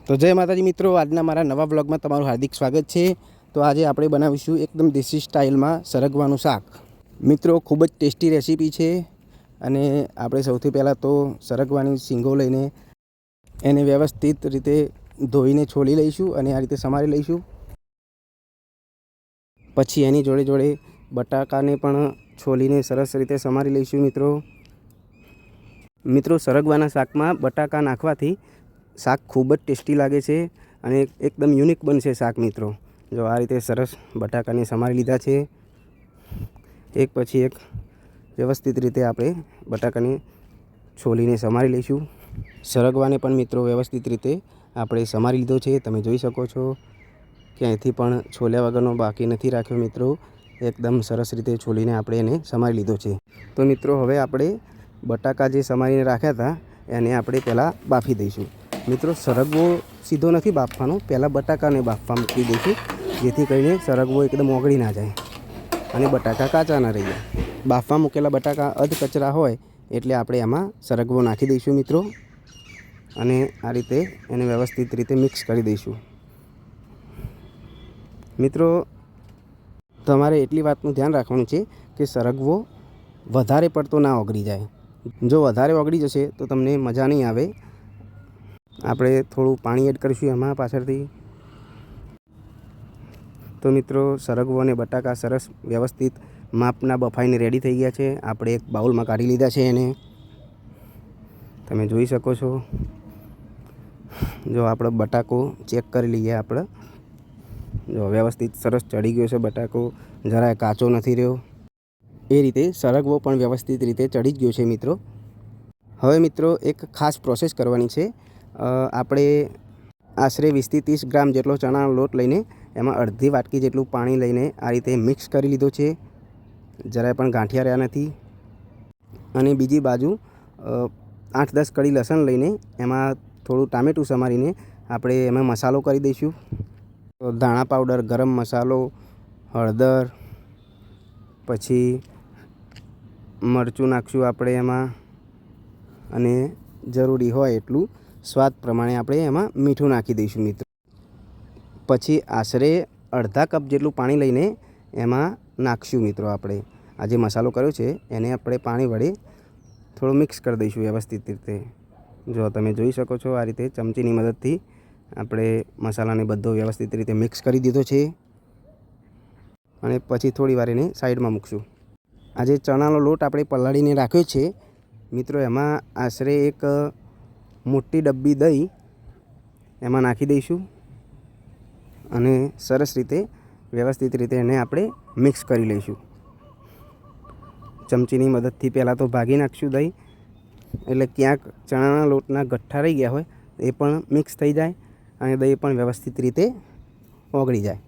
તો જય માતાજી મિત્રો, આજના મારા નવા બ્લોગમાં તમારું હાર્દિક સ્વાગત છે। તો આજે આપણે બનાવીશું એકદમ દેશી સ્ટાઇલમાં સરગવાનું શાક। મિત્રો ખૂબ જ ટેસ્ટી રેસીપી છે અને આપણે સૌથી પહેલાં તો સરગવાની શીંગો લઈને એને વ્યવસ્થિત રીતે ધોઈને છોલી લઈશું અને આ રીતે સમારી લઈશું। પછી એની જોડે જોડે બટાકાને પણ છોલીને સરસ રીતે સમારી લઈશું। મિત્રો સરગવાના શાકમાં બટાકા નાખવાથી શાક ખૂબ જ ટેસ્ટી લાગે છે અને એકદમ યુનિક બનશે શાક। મિત્રો જો આ રીતે સરસ બટાકાને સમારી લીધા છે, એક પછી એક વ્યવસ્થિત રીતે આપણે બટાકાને છોલીને સમારી લઈશું। સરગવાને પણ મિત્રો વ્યવસ્થિત રીતે આપણે સમારી લીધો છે। તમે જોઈ શકો છો ક્યાંયથી પણ છોલ્યા વગરનો બાકી નથી રાખ્યો। મિત્રો એકદમ સરસ રીતે છોલીને આપણે એને સમારી લીધો છે। તો મિત્રો હવે આપણે બટાકા જે સમારીને રાખ્યા હતા એને આપણે પહેલાં બાફી દઈશું। મિત્રો સરગવો સીધો નથી બાફવાનો, પહેલાં બટાકાને બાફવા મૂકી દઈશું, જેથી કરીને સરગવો એકદમ ઓગળી ના જાય અને બટાકા કાચા ના રહી જાય। બાફવા મૂકેલા બટાકા અધ કચરા હોય એટલે આપણે એમાં સરગવો નાખી દઈશું મિત્રો, અને આ રીતે એને વ્યવસ્થિત રીતે મિક્સ કરી દઈશું। મિત્રો તમારે એટલી વાતનું ધ્યાન રાખવાનું છે કે સરગવો વધારે પડતો ના ઓગળી જાય। જો વધારે ઓગળી જશે તો તમને મજા નહીં આવે। આપણે થોડું પાણી એડ કરીશું એમાં પાછળથી। તો મિત્રો સરગવો અને બટાકા સરસ વ્યવસ્થિત માપના બફાઈને રેડી થઈ ગયા છે। આપણે એક બાઉલમાં કાઢી લીધા છે એને, તમે જોઈ શકો છો। જો આપણો બટાકો ચેક કરી લઈએ આપણે, જો વ્યવસ્થિત સરસ ચડી ગયો છે બટાકો, જરાય કાચો નથી રહ્યો। એ રીતે સરગવો પણ વ્યવસ્થિત રીતે ચડી જ ગયો છે મિત્રો। હવે મિત્રો એક ખાસ પ્રોસેસ કરવાની છે। આપણે આશરે 20 થી 30 ગ્રામ જેટલો ચણાનો લોટ લઈને એમાં અડધી વાટકી જેટલું પાણી લઈને આ રીતે મિક્સ કરી લીધો છે, જરાય પણ ગાંઠિયા રહ્યા નથી। અને બીજી બાજુ 8-10 કળી લસણ લઈને એમાં થોડું ટામેટું સમારીને આપણે એમાં મસાલો કરી દઈશું। તો ધાણા પાવડર, ગરમ મસાલો, હળદર, પછી મરચું નાખશું આપણે એમાં, અને જરૂરી હોય એટલું સ્વાદ પ્રમાણે આપણે એમાં મીઠું નાખી દઈશું મિત્રો। પછી આશરે અડધા કપ જેટલું પાણી લઈને એમાં નાખશું મિત્રો। આપણે આ જે મસાલો કર્યો છે એને આપણે પાણી વડે થોડું મિક્સ કરી દઈશું વ્યવસ્થિત રીતે। જો તમે જોઈ શકો છો આ રીતે ચમચીની મદદથી આપણે મસાલાને બધો વ્યવસ્થિત રીતે મિક્સ કરી દીધો છે, અને પછી થોડી વાર એને સાઈડમાં મૂકશું। આ જે ચણાનો લોટ આપણે પલાળીને રાખ્યો છે મિત્રો, એમાં આશરે એક મોટી ડબ્બી દહીં એમાં નાખી દઈશું અને સરસ રીતે વ્યવસ્થિત રીતે એને આપણે મિક્સ કરી લઈશું। ચમચીની મદદથી પહેલાં તો ભાગી નાખશું દહીં, એટલે ક્યાંક ચણાના લોટના ગઠ્ઠા રહી ગયા હોય એ પણ મિક્સ થઈ જાય અને દહીં પણ વ્યવસ્થિત રીતે ઓગળી જાય।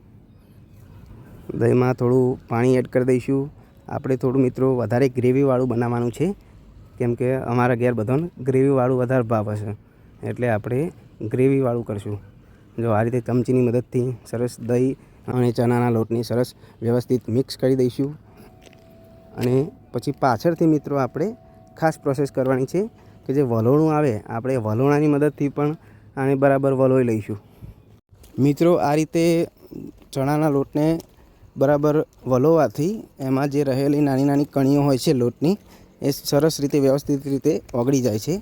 દહીંમાં થોડું પાણી એડ કરી દઈશું। આપણે થોડું મિત્રો વધારે ગ્રેવીવાળું બનાવવાનું છે, કેમ કે અમારા ઘેર બધાને ગ્રેવીવાળું વધારે ભાવે છે, એટલે આપણે ગ્રેવીવાળું કરીશું। જો આ રીતે ચમચીની મદદથી સરસ દહીં અને ચણાના લોટની સરસ વ્યવસ્થિત મિક્સ કરી દઈશું। અને પછી પાછળથી મિત્રો આપણે ખાસ પ્રોસેસ કરવાની છે કે જે વલોણું આવે, આપણે વલોણાની મદદથી પણ આને બરાબર વલોઈ લઈશું। મિત્રો આ રીતે ચણાના લોટને બરાબર વલોવાથી એમાં જે રહેલી નાની નાની કણીઓ હોય છે લોટની, એ સરસ રીતે વ્યવસ્થિત રીતે ઓગળી જાય છે।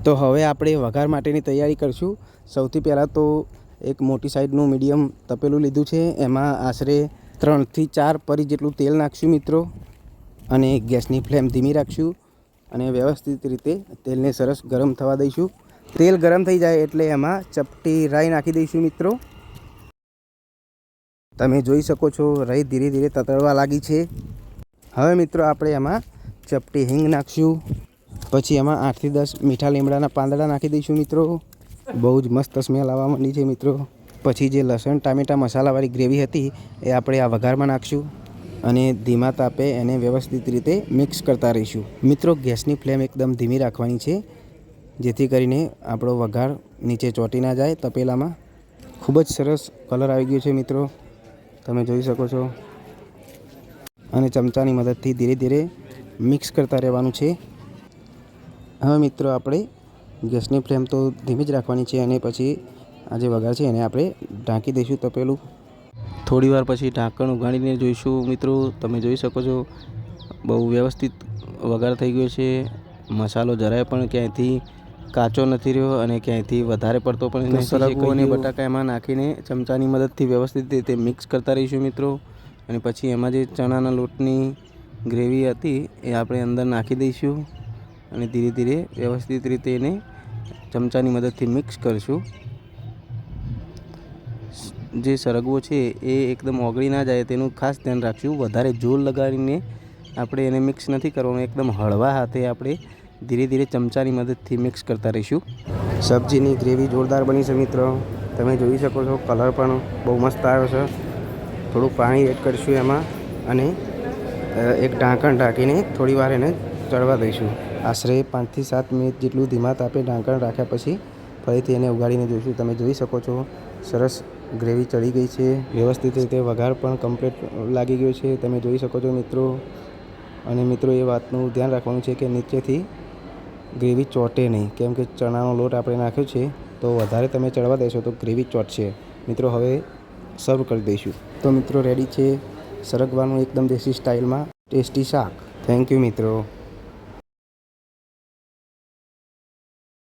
તો હવે આપણે વઘાર માટેની તૈયારી કરીશું। સૌથી પહેલાં તો એક મોટી સાઈઝનું મીડિયમ તપેલું લીધું છે, એમાં આશરે 3 થી 4 પરી જેટલું તેલ નાખશું મિત્રો, અને ગેસની ફ્લેમ ધીમી રાખશું અને વ્યવસ્થિત રીતે તેલને સરસ ગરમ થવા દઈશું। તેલ ગરમ થઈ જાય એટલે એમાં ચપટી રાઈ નાખી દઈશું મિત્રો। તમે જોઈ શકો છો રાઈ ધીરે ધીરે તતડવા લાગી છે। હવે મિત્રો આપણે એમાં ચપટી હિંગ નાખશું, પછી એમાં 8 થી 10 મીઠા લીમડાના પાંદડા નાખી દઈશું મિત્રો। બહુ જ મસ્ત સ્મેલ આવવા માંડી છે મિત્રો। પછી જે લસણ ટામેટા મસાલાવાળી ગ્રેવી હતી એ આપણે આ વઘારમાં નાખશું અને ધીમા તાપે એને વ્યવસ્થિત રીતે મિક્સ કરતા રહીશું મિત્રો। ગેસની ફ્લેમ એકદમ ધીમી રાખવાની છે, જેથી કરીને આપણો વઘાર નીચે ચોંટી ના જાય તપેલામાં। ખૂબ જ સરસ કલર આવી ગયો છે મિત્રો, તમે જોઈ શકો છો। અને ચમચાની મદદથી ધીરે ધીરે મિક્સ કરતા રહેવાનું છે। હવે મિત્રો આપણે ગેસની ફ્લેમ તો ધીમી જ રાખવાની છે, અને પછી આ જે વઘાર છે એને આપણે ઢાંકી દઈશું તપેલું. થોડી વાર પછી ઢાંકણ ઉઘાડીને જોઈશું મિત્રો. તમે જોઈ શકો છો બહુ વ્યવસ્થિત વઘાર થઈ ગયો છે. મસાલો જરાય પણ ક્યાંયથી કાચો નથી રહ્યો અને ક્યાંયથી વધારે પડતો પણ નથી. સરગવો અને બટાકા એમાં નાખીને ચમચાની મદદથી વ્યવસ્થિત રીતે મિક્સ કરતા રહીશું મિત્રો. અને પછી એમાં જે ચણાના લોટની ગ્રેવી હતી એ આપણે અંદર નાખી દઈશું અને ધીરે ધીરે વ્યવસ્થિત રીતે એને ચમચાની મદદથી મિક્સ કરીશું. જે સરગવો છે એ એકદમ ઓગળી ના જાય તેનું ખાસ ધ્યાન રાખશું. વધારે જોર લગાડીને આપણે એને મિક્સ નથી કરવાનું. એકદમ હળવા હાથે આપણે ધીરે ધીરે ચમચાની મદદથી મિક્સ કરતા રહીશું. સબ્જીની ગ્રેવી જોરદાર બની છે મિત્રો. તમે જોઈ શકો છો કલર પણ બહુ મસ્ત આવ્યો છે. થોડુંક પાણી એડ કરીશું એમાં અને એક ઢાંકણ ઢાંકીને થોડી વાર એને ચડવા દઈશું. આશરે 5 થી 7 મિનિટ જેટલું ધીમા તાપે ઢાંકણ રાખ્યા પછી ફરીથી એને ઉગાડીને જોઈશું. તમે જોઈ શકો છો સરસ ગ્રેવી ચડી ગઈ છે. વ્યવસ્થિત રીતે વઘાર પણ કમ્પ્લીટ લાગી ગયો છે. તમે જોઈ શકો છો મિત્રો. અને મિત્રો એ વાતનું ધ્યાન રાખવાનું છે કે નીચેથી ગ્રેવી ચોટે નહીં, કેમ કે ચણાનો લોટ આપણે નાખ્યો છે તો વધારે તમે ચડવા દેશો તો ગ્રેવી ચોટશે. મિત્રો હવે સર્વ કરી દઈશું. તો મિત્રો રેડી છે સરગવાનું એકદમ દેશી સ્ટાઇલમાં ટેસ્ટી શાક. થેન્ક યુ મિત્રો.